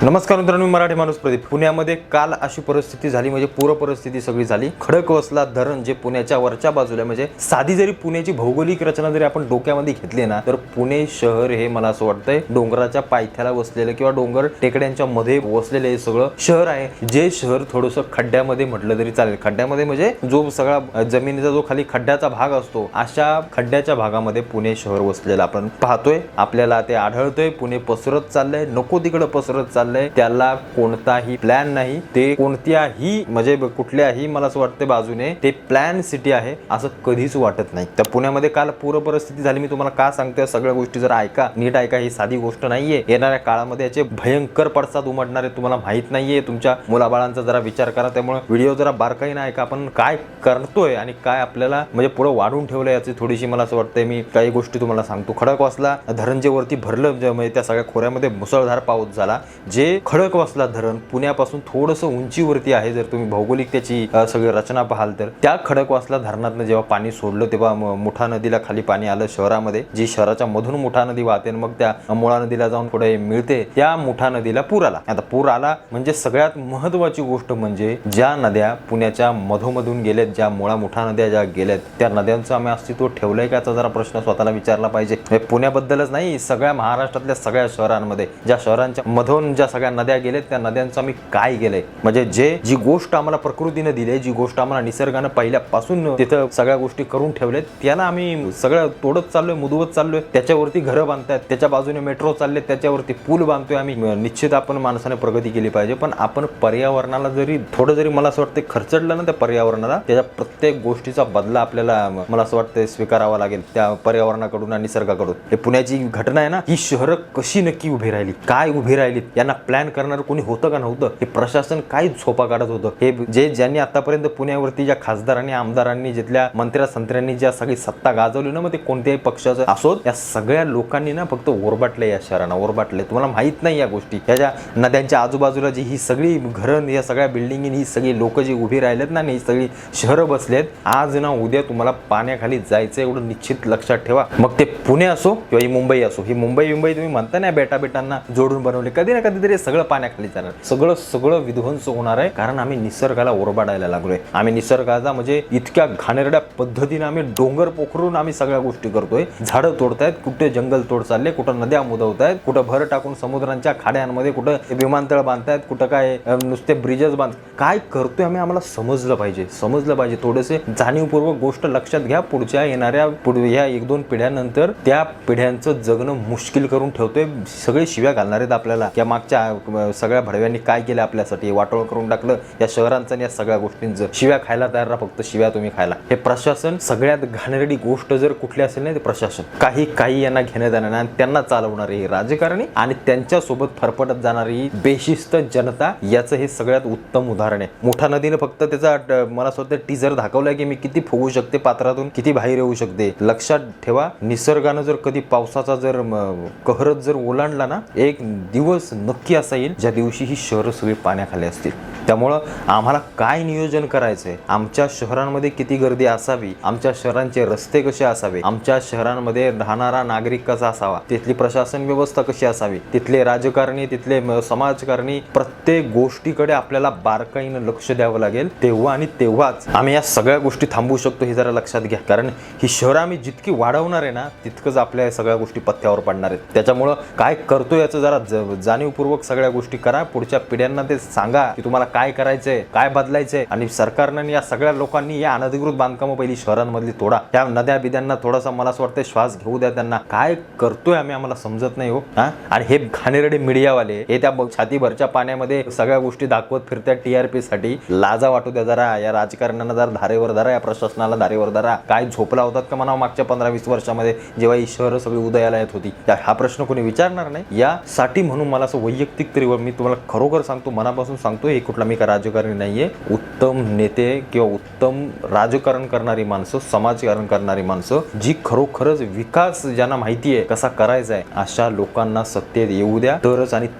नमस्कार मित्रांनो, मी मराठी माणूस प्रदीप। पुण्यामध्ये काल अशी परिस्थिती झाली, म्हणजे पूर परिस्थिती सगळी झाली। खडकवासला धरण जे पुण्याच्या वरच्या बाजूला, म्हणजे साधी जरी पुण्याची भौगोलिक रचना जरी आपण डोक्यामध्ये घेतली ना, तर पुणे शहर हे मला असं वाटतंय डोंगराच्या पायथ्याला वसलेलं किंवा डोंगर टेकड्यांच्या मध्ये वसलेलं हे सगळं शहर आहे। जे शहर थोडंसं खड्ड्यामध्ये म्हटलं तरी चालेल। खड्ड्यामध्ये म्हणजे जो सगळा जमिनीचा जो खाली खड्ड्याचा भाग असतो, अशा खड्ड्याच्या भागामध्ये पुणे शहर वसलेलं आपण पाहतोय। आपल्याला ते आढळतंय। पुणे पसरत चाललंय, नको तिकडे पसरत चाललंय। त्याला कोणताही प्लॅन नाही। ते कोणत्याही म्हणजे कुठल्याही मला असं वाटतं बाजूने ते प्लॅन सिटी आहे असं कधीच वाटत नाही। तर पुण्यामध्ये काल पूर परिस्थिती झाली। मी तुम्हाला का सांगतोय सगळ्या गोष्टी जरा ऐका, नीट ऐका। ही साधी गोष्ट नाहीये। येणाऱ्या काळामध्ये याचे भयंकर पडसाद उमटणार आहे, तुम्हाला माहित नाहीये। तुमच्या मुलाबाळांचा जरा विचार करा। त्यामुळे व्हिडिओ जरा बारकाईने ऐका। आपण काय करतोय आणि काय आपल्याला म्हणजे पुढे वाढून ठेवलंय याची थोडीशी मला असं वाटतंय मी काही गोष्टी तुम्हाला सांगतो। खडकवासला धरण जे वरती भरलं, म्हणजे त्या सगळ्या खोऱ्यामध्ये मुसळधार पाऊस झाला। जे खडकवासला धरण पुण्यापासून थोडंसं उंचीवरती आहे। जर तुम्ही भौगोलिक त्याची सगळी रचना पाहाल तर त्या खडकवासला धरणातनं जेव्हा पाणी सोडलं तेव्हा मुठा नदीला खाली पाणी आलं शहरामध्ये। जी शहराच्या मधून मुठा नदी वाहते, मग त्या मुळा नदीला जाऊन पुढे मिळते। त्या मुठा नदीला पूर आला। आता पूर आला म्हणजे सगळ्यात महत्त्वाची गोष्ट म्हणजे ज्या नद्या पुण्याच्या मधोमधून गेल्यात, ज्या मुठा नद्या ज्या गेल्यात, त्या नद्यांचं आम्ही अस्तित्व ठेवलंय का याचा जरा प्रश्न स्वतःला विचारला पाहिजे। पुण्याबद्दलच नाही, सगळ्या महाराष्ट्रातल्या सगळ्या शहरांमध्ये ज्या शहरांच्या मधून ज्या सगळ्या नद्या गेल्यात, त्या नद्यांचं आम्ही काय केलंय। म्हणजे जी गोष्ट आम्हाला प्रकृतीने दिली, जी गोष्ट आम्हाला निसर्गाने पहिल्यापासून तिथं सगळ्या गोष्टी करून ठेवल्यात, त्याला आम्ही सगळं तोडत चाललोय, मुदवत चाललोय। त्याच्यावरती घरं बांधतात, त्याच्या बाजूने मेट्रो चालले, त्याच्यावरती पूल बांधतोय आम्ही। निश्चित आपण माणसाने प्रगती केली पाहिजे, पण आपण पर्यावरणाला जरी थोडं जरी मला असं वाटतं खर्चडलं ना त्या पर्यावरणाला, त्याच्या प्रत्येक गोष्टीचा बदला आपल्याला मला असं वाटतं स्वीकारावा लागेल त्या पर्यावरणाकडून आणि निसर्गाकडून। हे पुण्याची घटना आहे ना, ही शहरं कशी नक्की उभी राहिली, काय उभी राहिली, यांना प्लॅन करणार कोणी होतं का नव्हतं? हे प्रशासन काय झोपा काढत होतं? हे ज्यांनी आतापर्यंत पुण्यावरती ज्या खासदारांनी, आमदारांनी, जिथल्या मंत्र्या-संत्र्यांनी ज्या सगळी सत्ता गाजवली ना, मग ते कोणत्याही पक्षाचं असोत, या सगळ्या लोकांनी ना फक्त ओरबाटले, या शहरांना ओरबाटले। तुम्हाला माहित नाही या गोष्टी। ह्या नद्यांच्या आजूबाजूला जी ही सगळी घरं, या सगळ्या बिल्डिंगी, ही सगळी लोक जी उभी राहिलेत ना, ही सगळी शहरं बसलेत, आज ना उद्या तुम्हाला पाण्याखाली जायचं एवढं निश्चित लक्षात ठेवा। मग ते पुणे असो किंवा ही मुंबई असो, ही मुंबई तुम्ही म्हणता ना बेटांना जोडून बनवले, कधी ना कधीतरी सगळं पाण्याखाली जाणार, सगळं विध्वंस होणार आहे। कारण आम्ही निसर्गाला ओरबाडायला लागलोय। आम्ही निसर्गाचा म्हणजे इतक्या घाणेरड्या पद्धतीने आम्ही डोंगर पोखरून आम्ही सगळ्या गोष्टी करतोय। झाडं तोडतायत, कुठे जंगल तोड चालले, कुठं नद्या मुदवतायत, कुठं भर टाकून समुद्रांच्या खाड्यांमध्ये कुठं विमानतळ बांधतायत, कुठं काय नुसते ब्रिजेस काय करतोय आम्ही, आम्हाला समजलं पाहिजे। थोडेसे जाणीवपूर्वक गोष्ट लक्षात घ्या। पुढच्या येणाऱ्या ह्या 1-2 पिढ्यानंतर त्या पिढ्यांचं जगणं मुश्किल करून ठेवतोय। सगळे शिव्या घालणार आहेत आपल्याला, त्या मागच्या सगळ्या भडव्यांनी काय केलं आपल्यासाठी, वाटोळ करून टाकलं या शहरांचं आणि या सगळ्या गोष्टींचं। शिव्या खायला तयार राहा, फक्त शिव्या तुम्ही खायला। हे प्रशासन सगळ्यात घाणेरडी गोष्ट जर कुठली असेल ना, ते प्रशासन काही यांना घेण्यात येणार नाही। त्यांना चालवणारे राजकारणी आणि त्यांच्या सोबत फरफटत जाणारी बेशिस्त जनता, याचं हे सगळ्यात उत्तम उदाहरण आहे। मुठा नदीने फक्त त्याचा मला स्वतः टीजर दाखवलाय की मी किती फुगू शकते पात्रातून, किती बाहेर येऊ शकते। लक्षात ठेवा, निसर्गानं जर कधी पावसाचा जर कहरच जर ओलांडला ना, एक दिवस नक्की असा येईल ज्या दिवशी ही शहरं सगळी पाण्याखाली असतील। त्यामुळं आम्हाला काय नियोजन करायचंय, आमच्या शहरांमध्ये किती गर्दी असावी, आमच्या शहरांचे रस्ते कसे असावे, आमच्या शहरांमध्ये राहणारा नागरिक कसा असावा, तिथली प्रशासन व्यवस्था कशी असावी, तिथले राजकारणी, तिथले समाजकारणी, प्रत्येक गोष्टीकडे आपल्याला बारकाईनं लक्ष द्यावं लागेल। तेव्हा आणि तेव्हाच आम्ही या सगळ्या गोष्टी थांबवू शकतो, हे जरा लक्षात घ्या। कारण ही शहरं आम्ही जितकी वाढवणार आहे ना, तितकंच आपल्या सगळ्या गोष्टी पथ्यावर पडणार आहेत। त्याच्यामुळं काय करतो याचं जरा जाणीवपूर्वक सगळ्या गोष्टी करा। पुढच्या पिढ्यांना ते सांगा की तुम्हाला काय करायचंय, काय बदलायचंय। आणि सरकारनं या सगळ्या लोकांनी या अनधिकृत बांधकामं पहिली शहरांमधली तोडा। त्या नद्या बिद्यांना थोडासा मला असं वाटतं श्वास घेऊ द्या। त्यांना काय करतोय आम्हाला समजत नाही हो। आणि हे घाणेरडे मीडियावाले हे त्या छातीभरच्या पाण्यामध्ये सगळ्या गोष्टी दाखवत फिरतात TRP साठी। लाजा वाटू द्या जरा, या राजकारण्यांना जरा धारेवर धरा, या प्रशासनाला धारेवर धरा। काय झोपला होतात का म्हणावं मागच्या 15-20 वर्षामध्ये जेव्हा ही शहरं सगळी उदयाला येत होती? हा प्रश्न कोणी विचारणार नाही। यासाठी म्हणून मला असं वैयक्तिक तरी मी तुम्हाला खरोखर सांगतो, मनापासून सांगतो, हे कुठला मी का राजकारणी नाहीये। उत्तम नेते किंवा उत्तम राजकारण करणारी माणसं, समाजकारण करणारी माणसं, जी खरोखरच विकास ज्यांना माहिती आहे कसा करायचा आहे, अशा लोकांना सत्तेत येऊ द्या।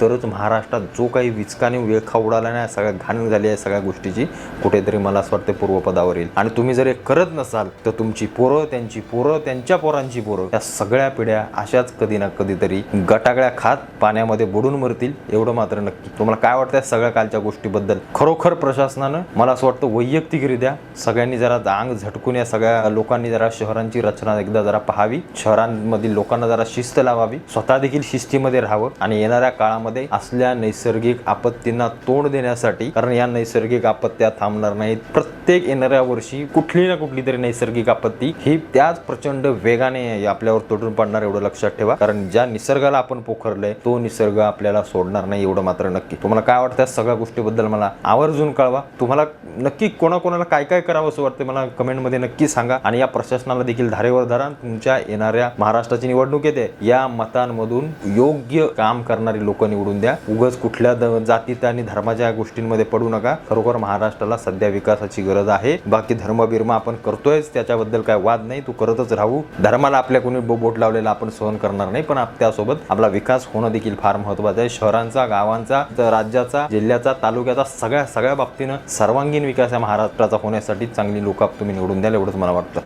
तरच महाराष्ट्रात जो काही विचकाने वेळखा उडाला नाही, सगळ्या घाण झाली आहे सगळ्या गोष्टीची, कुठेतरी मला असं वाटतं पूर्वपदावर येईल। आणि तुम्ही जर हे करत नसाल तर तुमची पोरं, त्यांची पोरं, त्यांच्या पोरांची पोरं, या सगळ्या पिढ्या अशाच कधी ना कधीतरी गटागळ्या खात पाण्यामध्ये बुडून मरतील। एवढं मात्र नक्की. तुम्हाला काय वाटतं सगळ्या कालच्या गोष्टीबद्दल? खरोखर प्रशासनानं मला असं वाटतं वैयक्तिकरित्या सगळ्यांनी जरा अंग झटकून या सगळ्या लोकांनी जरा शहरांची रचना एकदा जरा पाहावी, शहरांमधील लोकांना जरा शिस्त लावावी, स्वतः देखील शिस्तीमध्ये राहावं आणि येणाऱ्या काळामध्ये असल्या नैसर्गिक आपत्तींना तोंड देण्यासाठी, कारण या नैसर्गिक आपत्त्या थांबणार नाहीत. प्रत्येक येणाऱ्या वर्षी कुठली ना कुठली तरी नैसर्गिक आपत्ती ही त्याच प्रचंड वेगाने आपल्यावर तोडून पडणार, एवढं लक्षात ठेवा. कारण ज्या निसर्गाला आपण पोखरलंय तो निसर्ग आपल्याला सोडणार नाही, एवढं मात्र नक्की. तुम्हाला काय वाटतं सगळ्या गोष्टीबद्दल मला आवर्जून कळवा. तुम्हाला नक्की कोणाकोणाला काय काय करावं असं वाटतं मला कमेंटमध्ये नक्की सांगा. आणि या प्रशासनाला देखील धारेवर धरा. तुमच्या येणाऱ्या महाराष्ट्राची निवडणूक येते, या मतांमधून योग्य काम करणारी लोक निवडून द्या. उगाच कुठल्या जातीत आणि धर्माच्या गोष्टींमध्ये पडू नका. खरोखर महाराष्ट्राला सध्या विकासाची गरज आहे. बाकी धर्म बिर्म आपण करतोयच, त्याच्याबद्दल काय वाद नाही, तू करतच राहू. धर्माला आपल्या कोणी बोट लावलेला आपण सहन करणार नाही, पण त्यासोबत आपला विकास होणं देखील फार महत्त्वाचं आहे. शहरांचा, गावांचा, राज्याचा, जिल्ह्याचा, तालुक्याचा सगळ्या बाबतीनं सर्वांगीण विकास या महाराष्ट्राचा होण्यासाठी चांगली लोक तुम्ही निवडून द्याल, एवढंच मला वाटतं.